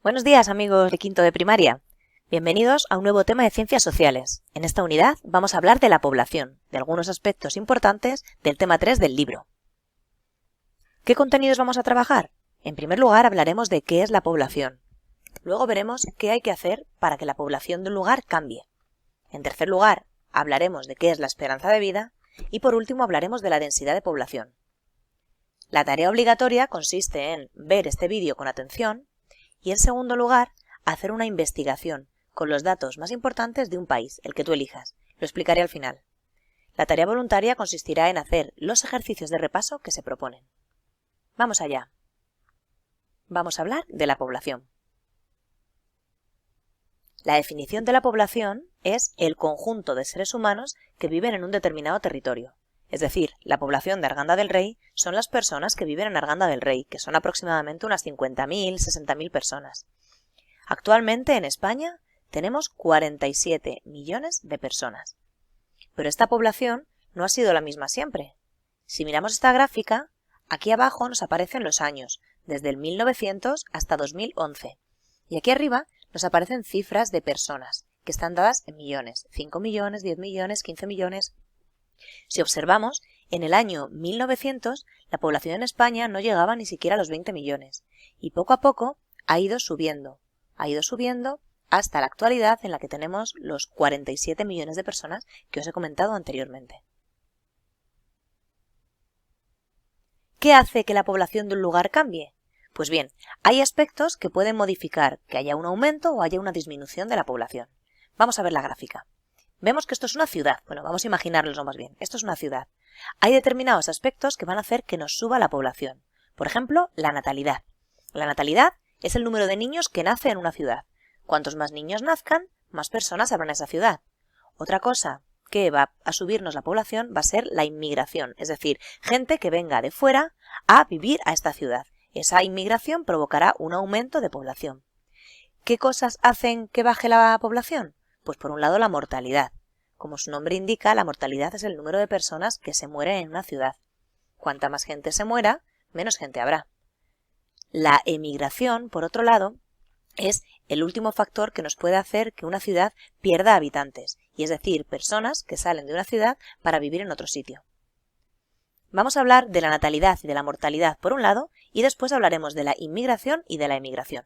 Buenos días, amigos de quinto de primaria. Bienvenidos a un nuevo tema de ciencias sociales. En esta unidad vamos a hablar de la población, de algunos aspectos importantes del tema 3 del libro. ¿Qué contenidos vamos a trabajar? En primer lugar hablaremos de qué es la población. Luego veremos qué hay que hacer para que la población de un lugar cambie. En tercer lugar, hablaremos de qué es la esperanza de vida y por último hablaremos de la densidad de población. La tarea obligatoria consiste en ver este vídeo con atención y en segundo lugar, hacer una investigación con los datos más importantes de un país, el que tú elijas. Lo explicaré al final. La tarea voluntaria consistirá en hacer los ejercicios de repaso que se proponen. Vamos allá. Vamos a hablar de la población. La definición de la población es el conjunto de seres humanos que viven en un determinado territorio. Es decir, la población de Arganda del Rey son las personas que viven en Arganda del Rey, que son aproximadamente unas 50.000, 60.000 personas. Actualmente en España tenemos 47 millones de personas. Pero esta población no ha sido la misma siempre. Si miramos esta gráfica, aquí abajo nos aparecen los años, desde el 1900 hasta 2011. Y aquí arriba nos aparecen cifras de personas, que están dadas en millones, 5 millones, 10 millones, 15 millones... Si observamos, en el año 1900 la población en España no llegaba ni siquiera a los 20 millones y poco a poco ha ido subiendo hasta la actualidad en la que tenemos los 47 millones de personas que os he comentado anteriormente. ¿Qué hace que la población de un lugar cambie? Pues bien, hay aspectos que pueden modificar que haya un aumento o haya una disminución de la población. Vamos a ver la gráfica. Vemos que esto es una ciudad. Bueno, vamos a imaginárnoslo más bien. Esto es una ciudad. Hay determinados aspectos que van a hacer que nos suba la población. Por ejemplo, la natalidad. La natalidad es el número de niños que nace en una ciudad. Cuantos más niños nazcan, más personas habrá en esa ciudad. Otra cosa que va a subirnos la población va a ser la inmigración, es decir, gente que venga de fuera a vivir a esta ciudad. Esa inmigración provocará un aumento de población. ¿Qué cosas hacen que baje la población? Pues por un lado la mortalidad. Como su nombre indica, la mortalidad es el número de personas que se mueren en una ciudad. Cuanta más gente se muera, menos gente habrá. La emigración, por otro lado, es el último factor que nos puede hacer que una ciudad pierda habitantes, y es decir, personas que salen de una ciudad para vivir en otro sitio. Vamos a hablar de la natalidad y de la mortalidad por un lado, y después hablaremos de la inmigración y de la emigración.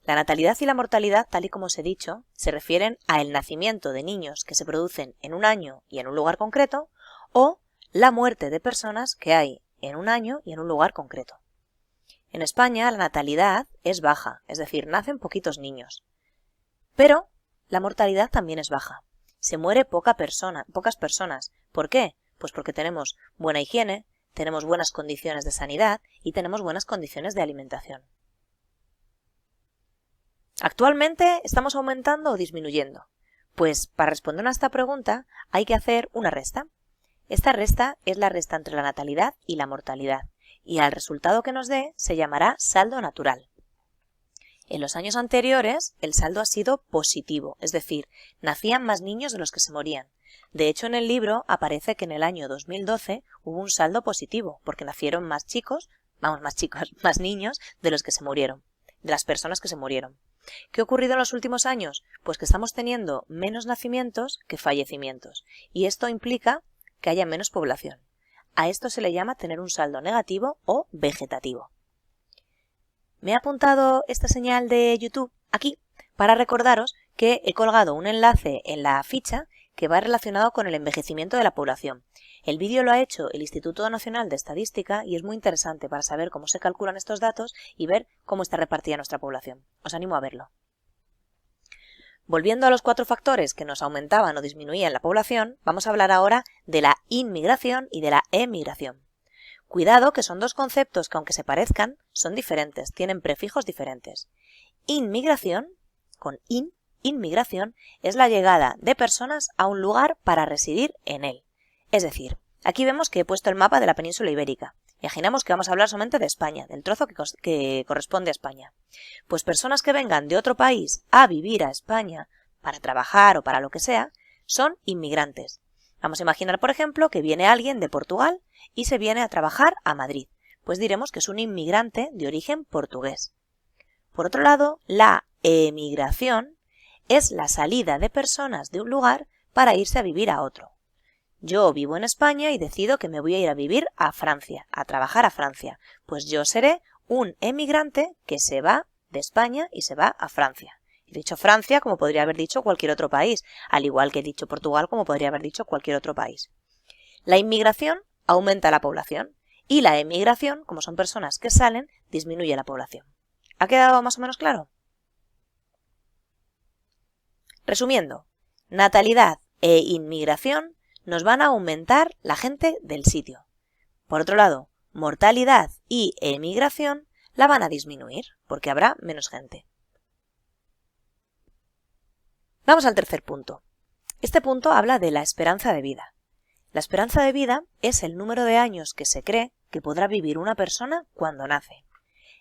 La natalidad y la mortalidad, tal y como os he dicho, se refieren al nacimiento de niños que se producen en un año y en un lugar concreto, o la muerte de personas que hay en un año y en un lugar concreto. En España la natalidad es baja, es decir, nacen poquitos niños. Pero la mortalidad también es baja. Se muere pocas personas. ¿Por qué? Pues porque tenemos buena higiene, tenemos buenas condiciones de sanidad y tenemos buenas condiciones de alimentación. ¿Actualmente estamos aumentando o disminuyendo? Pues para responder a esta pregunta hay que hacer una resta. Esta resta es la resta entre la natalidad y la mortalidad, y al resultado que nos dé se llamará saldo natural. En los años anteriores el saldo ha sido positivo, es decir, nacían más niños de los que se morían. De hecho, en el libro aparece que en el año 2012 hubo un saldo positivo, porque nacieron más niños de los que se murieron, de las personas que se murieron. ¿Qué ha ocurrido en los últimos años? Pues que estamos teniendo menos nacimientos que fallecimientos, y esto implica que haya menos población. A esto se le llama tener un saldo negativo o vegetativo. Me he apuntado esta señal de YouTube aquí para recordaros que he colgado un enlace en la ficha que va relacionado con el envejecimiento de la población. El vídeo lo ha hecho el Instituto Nacional de Estadística y es muy interesante para saber cómo se calculan estos datos y ver cómo está repartida nuestra población. Os animo a verlo. Volviendo a los 4 factores que nos aumentaban o disminuían la población, vamos a hablar ahora de la inmigración y de la emigración. Cuidado, que son dos conceptos que aunque se parezcan, son diferentes, tienen prefijos diferentes. Inmigración, con inmigración, es la llegada de personas a un lugar para residir en él. Es decir, aquí vemos que he puesto el mapa de la península ibérica. Imaginemos que vamos a hablar solamente de España, del trozo que corresponde a España. Pues personas que vengan de otro país a vivir a España para trabajar o para lo que sea, son inmigrantes. Vamos a imaginar, por ejemplo, que viene alguien de Portugal y se viene a trabajar a Madrid. Pues diremos que es un inmigrante de origen portugués. Por otro lado, la emigración es la salida de personas de un lugar para irse a vivir a otro. Yo vivo en España y decido que me voy a ir a vivir a Francia, a trabajar a Francia. Pues yo seré un emigrante que se va de España y se va a Francia. He dicho Francia como podría haber dicho cualquier otro país, al igual que he dicho Portugal como podría haber dicho cualquier otro país. La inmigración aumenta la población y la emigración, como son personas que salen, disminuye la población. ¿Ha quedado más o menos claro? Resumiendo, natalidad e inmigración nos van a aumentar la gente del sitio. Por otro lado, mortalidad y emigración la van a disminuir porque habrá menos gente. Vamos al tercer punto. Este punto habla de la esperanza de vida. La esperanza de vida es el número de años que se cree que podrá vivir una persona cuando nace.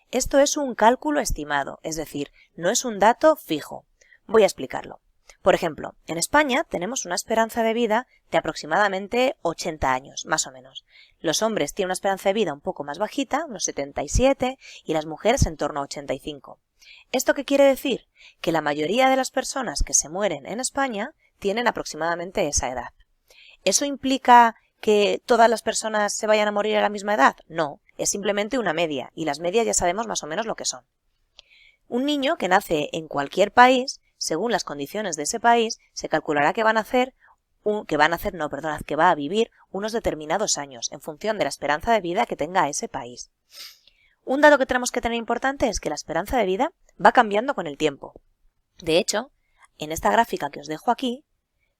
Esto es un cálculo estimado, es decir, no es un dato fijo. Voy a explicarlo. Por ejemplo, en España tenemos una esperanza de vida de aproximadamente 80 años, más o menos. Los hombres tienen una esperanza de vida un poco más bajita, unos 77, y las mujeres en torno a 85. ¿Esto qué quiere decir? Que la mayoría de las personas que se mueren en España tienen aproximadamente esa edad. ¿Eso implica que todas las personas se vayan a morir a la misma edad? No, es simplemente una media, y las medias ya sabemos más o menos lo que son. Un niño que nace en cualquier país, según las condiciones de ese país, se calculará que va a vivir unos determinados años, en función de la esperanza de vida que tenga ese país. Un dato que tenemos que tener importante es que la esperanza de vida va cambiando con el tiempo. De hecho, en esta gráfica que os dejo aquí,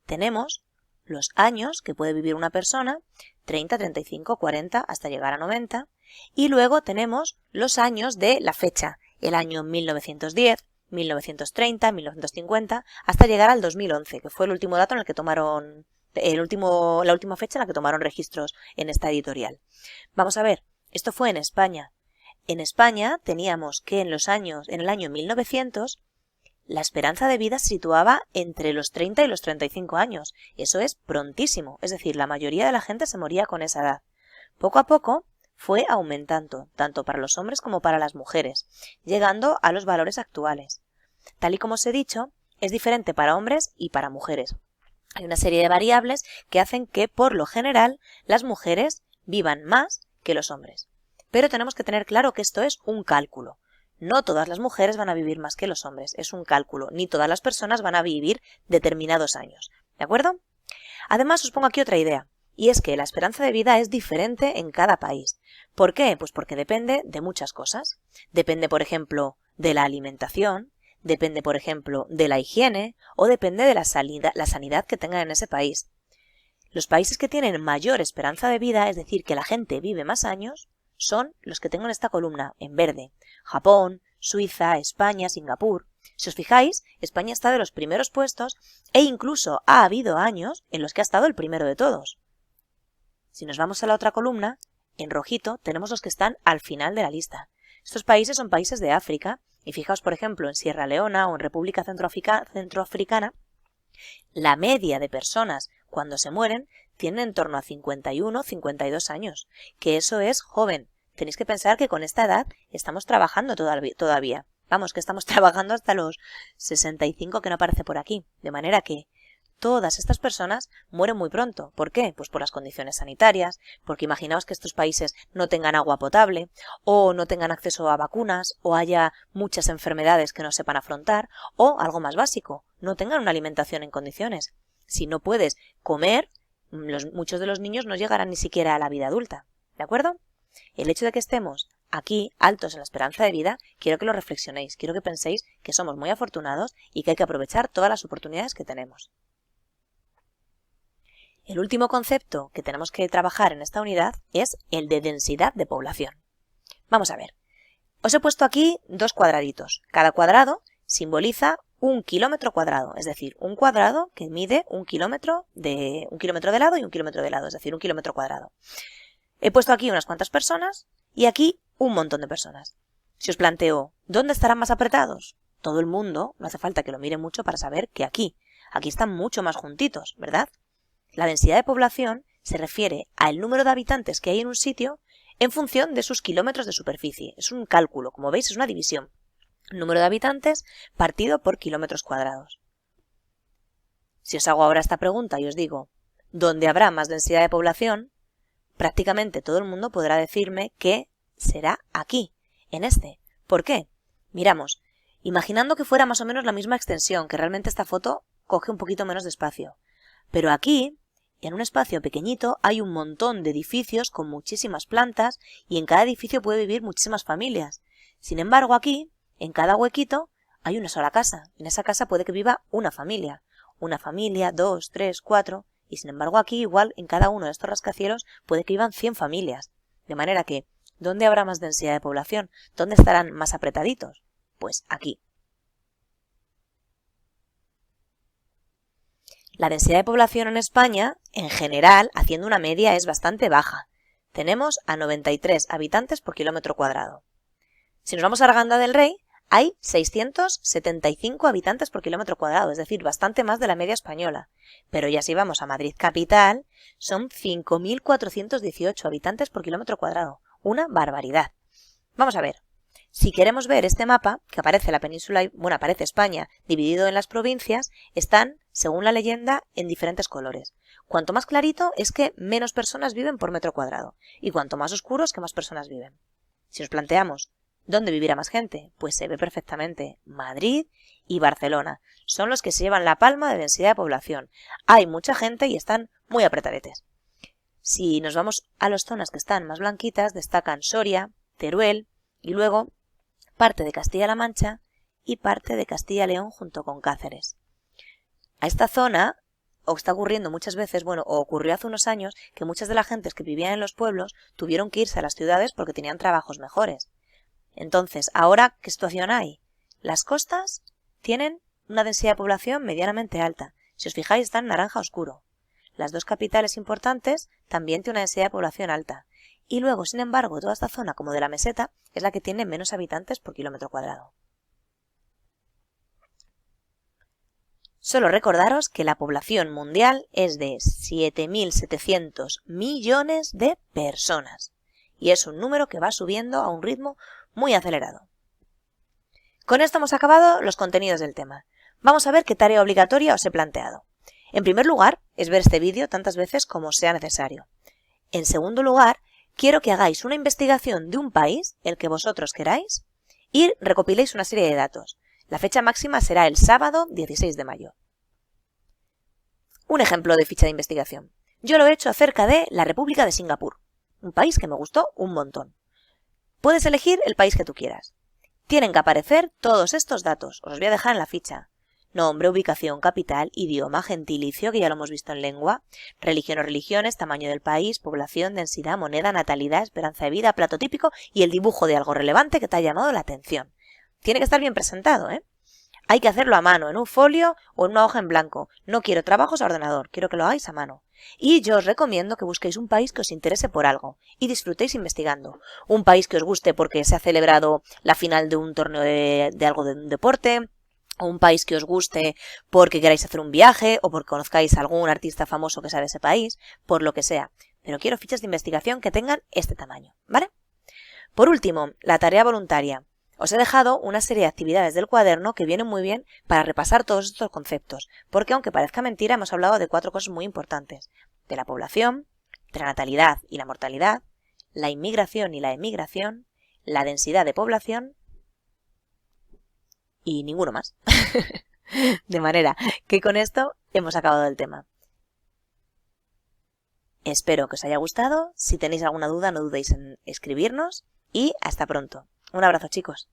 tenemos los años que puede vivir una persona, 30, 35, 40, hasta llegar a 90, y luego tenemos los años de la fecha, el año 1910, 1930, 1950, hasta llegar al 2011, que fue el último dato en el que tomaron, la última fecha en la que tomaron registros en esta editorial. Vamos a ver, esto fue en España. En España teníamos que en el año 1900, la esperanza de vida se situaba entre los 30 y los 35 años. Eso es prontísimo, es decir, la mayoría de la gente se moría con esa edad. Poco a poco fue aumentando, tanto para los hombres como para las mujeres, llegando a los valores actuales. Tal y como os he dicho, es diferente para hombres y para mujeres. Hay una serie de variables que hacen que, por lo general, las mujeres vivan más que los hombres. Pero tenemos que tener claro que esto es un cálculo. No todas las mujeres van a vivir más que los hombres, es un cálculo, ni todas las personas van a vivir determinados años. ¿De acuerdo? Además, os pongo aquí otra idea, y es que la esperanza de vida es diferente en cada país. ¿Por qué? Pues porque depende de muchas cosas. Depende, por ejemplo, de la alimentación, depende, por ejemplo, de la higiene, o depende de la sanidad que tengan en ese país. Los países que tienen mayor esperanza de vida, es decir, que la gente vive más años, son los que tengo en esta columna, en verde. Japón, Suiza, España, Singapur. Si os fijáis, España está de los primeros puestos e incluso ha habido años en los que ha estado el primero de todos. Si nos vamos a la otra columna, en rojito tenemos los que están al final de la lista. Estos países son países de África y fijaos, por ejemplo, en Sierra Leona o en República Centroafricana, la media de personas cuando se mueren tiene en torno a 51, 52 años, que eso es joven. Tenéis que pensar que con esta edad estamos trabajando todavía. Vamos, que estamos trabajando hasta los 65 que no aparece por aquí. De manera que todas estas personas mueren muy pronto. ¿Por qué? Pues por las condiciones sanitarias, porque imaginaos que estos países no tengan agua potable, o no tengan acceso a vacunas, o haya muchas enfermedades que no sepan afrontar, o algo más básico, no tengan una alimentación en condiciones. Si no puedes comer, muchos de los niños no llegarán ni siquiera a la vida adulta. ¿De acuerdo? El hecho de que estemos aquí altos en la esperanza de vida, quiero que lo reflexionéis, quiero que penséis que somos muy afortunados y que hay que aprovechar todas las oportunidades que tenemos. El último concepto que tenemos que trabajar en esta unidad es el de densidad de población. Vamos a ver. Os he puesto aquí dos cuadraditos. Cada cuadrado simboliza 1 kilómetro cuadrado, es decir, un cuadrado que mide 1 kilómetro de lado y 1 kilómetro de lado, es decir, 1 kilómetro cuadrado. He puesto aquí unas cuantas personas y aquí un montón de personas. Si os planteo, ¿dónde estarán más apretados? Todo el mundo, no hace falta que lo mire mucho para saber que aquí están mucho más juntitos, ¿verdad? La densidad de población se refiere al número de habitantes que hay en un sitio en función de sus kilómetros de superficie. Es un cálculo, como veis, es una división. número de habitantes partido por kilómetros cuadrados. Si os hago ahora esta pregunta y os digo, ¿dónde habrá más densidad de población? Prácticamente todo el mundo podrá decirme que será aquí, en este. ¿Por qué? Miramos, imaginando que fuera más o menos la misma extensión, que realmente esta foto coge un poquito menos de espacio. Pero aquí, en un espacio pequeñito, hay un montón de edificios con muchísimas plantas y en cada edificio puede vivir muchísimas familias. Sin embargo, aquí, en cada huequito, hay una sola casa. En esa casa puede que viva una familia, 2, 3, 4, y sin embargo aquí igual en cada uno de estos rascacielos puede que vivan 100 familias. De manera que, ¿dónde habrá más densidad de población? ¿Dónde estarán más apretaditos? Pues aquí. La densidad de población en España, en general, haciendo una media, es bastante baja. Tenemos a 93 habitantes por kilómetro cuadrado. Si nos vamos a Arganda del Rey, hay 675 habitantes por kilómetro cuadrado, es decir, bastante más de la media española. Pero ya si vamos a Madrid capital, son 5.418 habitantes por kilómetro cuadrado. Una barbaridad. Vamos a ver. Si queremos ver este mapa, que aparece la península, bueno, aparece España dividido en las provincias, están, según la leyenda, en diferentes colores. Cuanto más clarito es que menos personas viven por metro cuadrado, y cuanto más oscuro es que más personas viven. Si nos planteamos, ¿dónde vivirá más gente? Pues se ve perfectamente. Madrid y Barcelona son los que se llevan la palma de densidad de población. Hay mucha gente y están muy apretadetes. Si nos vamos a las zonas que están más blanquitas, destacan Soria, Teruel y luego parte de Castilla-La Mancha y parte de Castilla-León junto con Cáceres. A esta zona, o está ocurriendo muchas veces, bueno, o ocurrió hace unos años, que muchas de las gentes que vivían en los pueblos tuvieron que irse a las ciudades porque tenían trabajos mejores. Entonces, ¿ahora qué situación hay? Las costas tienen una densidad de población medianamente alta. Si os fijáis, están en naranja oscuro. Las dos capitales importantes también tienen una densidad de población alta. Y luego, sin embargo, toda esta zona, como de la meseta, es la que tiene menos habitantes por kilómetro cuadrado. Solo recordaros que la población mundial es de 7.700 millones de personas. Y es un número que va subiendo a un ritmo muy acelerado. Con esto hemos acabado los contenidos del tema. Vamos a ver qué tarea obligatoria os he planteado. En primer lugar, es ver este vídeo tantas veces como sea necesario. En segundo lugar, quiero que hagáis una investigación de un país, el que vosotros queráis, y recopiléis una serie de datos. La fecha máxima será el sábado 16 de mayo. Un ejemplo de ficha de investigación. Yo lo he hecho acerca de la República de Singapur, un país que me gustó un montón. Puedes elegir el país que tú quieras. Tienen que aparecer todos estos datos, os los voy a dejar en la ficha. Nombre, ubicación, capital, idioma, gentilicio, que ya lo hemos visto en lengua, religión o religiones, tamaño del país, población, densidad, moneda, natalidad, esperanza de vida, plato típico y el dibujo de algo relevante que te ha llamado la atención. Tiene que estar bien presentado, ¿eh? Hay que hacerlo a mano, en un folio o en una hoja en blanco. No quiero trabajos a ordenador, quiero que lo hagáis a mano. Y yo os recomiendo que busquéis un país que os interese por algo y disfrutéis investigando. Un país que os guste porque se ha celebrado la final de un torneo de algo de un deporte, o un país que os guste porque queráis hacer un viaje o porque conozcáis a algún artista famoso que sea de ese país, por lo que sea. Pero quiero fichas de investigación que tengan este tamaño, ¿vale? Por último, la tarea voluntaria. Os he dejado una serie de actividades del cuaderno que vienen muy bien para repasar todos estos conceptos, porque aunque parezca mentira, hemos hablado de 4 cosas muy importantes. De la población, de la natalidad y la mortalidad, la inmigración y la emigración, la densidad de población y ninguno más. De manera que con esto hemos acabado el tema. Espero que os haya gustado. Si tenéis alguna duda, no dudéis en escribirnos y hasta pronto. Un abrazo, chicos.